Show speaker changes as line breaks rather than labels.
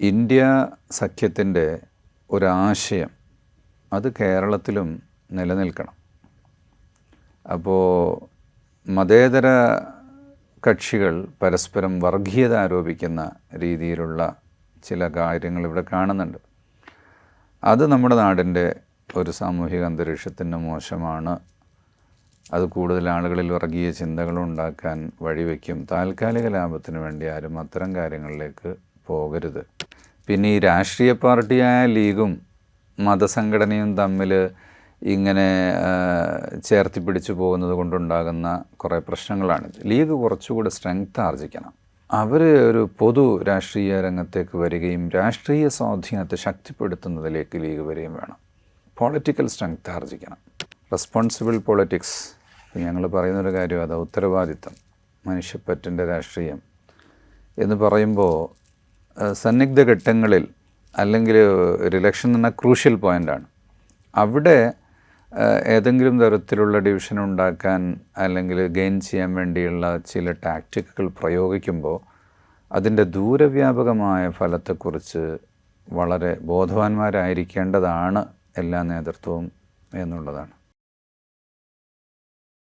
India സഖ്യത്തിൻ്റെ ഒരാശയം അത് കേരളത്തിലും നിലനിൽക്കണം. അപ്പോൾ മതേതര കക്ഷികൾ പരസ്പരം വർഗീയത ആരോപിക്കുന്ന രീതിയിലുള്ള ചില കാര്യങ്ങൾ ഇവിടെ കാണുന്നുണ്ട്. അത് നമ്മുടെ നാടിൻ്റെ ഒരു സാമൂഹിക അന്തരീക്ഷത്തിന് മോശമാണ്. അത് കൂടുതൽ ആളുകളിൽ വർഗീയ ചിന്തകളുണ്ടാക്കാൻ വഴിവെക്കും. താൽക്കാലിക ലാഭത്തിന് വേണ്ടി ആരും അത്തരം കാര്യങ്ങളിലേക്ക് പോകരുത്. പിന്നെ ഈ രാഷ്ട്രീയ പാർട്ടിയായ ലീഗും മതസംഘടനയും തമ്മിൽ ഇങ്ങനെ ചേർത്തി പിടിച്ചു പോകുന്നത് കൊണ്ടുണ്ടാകുന്ന കുറേ പ്രശ്നങ്ങളാണിത്. ലീഗ് കുറച്ചുകൂടി സ്ട്രെങ്ത് ആർജിക്കണം. അവർ ഒരു പൊതു രാഷ്ട്രീയ രംഗത്തേക്ക് വരികയും രാഷ്ട്രീയ സ്വാധീനത്തെ ശക്തിപ്പെടുത്തുന്നതിലേക്ക് ലീഗ് വരികയും വേണം. പൊളിറ്റിക്കൽ സ്ട്രെങ്ത് ആർജിക്കണം. റെസ്പോൺസിബിൾ പൊളിറ്റിക്സ് ഞങ്ങൾ പറയുന്നൊരു കാര്യം അതാ, ഉത്തരവാദിത്തം, മനുഷ്യപ്പറ്റിൻ്റെ രാഷ്ട്രീയം എന്ന് പറയുമ്പോൾ സന്നിഗ്ധ ഘട്ടങ്ങളിൽ അല്ലെങ്കിൽ ഒരു ഇലക്ഷൻ എന്ന ക്രൂഷ്യൽ പോയിൻ്റാണ്. അവിടെ ഏതെങ്കിലും തരത്തിലുള്ള ഡിവിഷൻ ഉണ്ടാക്കാൻ അല്ലെങ്കിൽ ഗെയിൻ ചെയ്യാൻ വേണ്ടിയുള്ള ചില ടാക്റ്റിക്കുകൾ പ്രയോഗിക്കുമ്പോൾ അതിൻ്റെ ദൂരവ്യാപകമായ ഫലത്തെക്കുറിച്ച് വളരെ ബോധവാന്മാരായിരിക്കേണ്ടതാണ് എല്ലാ നേതൃത്വവും എന്നുള്ളതാണ്.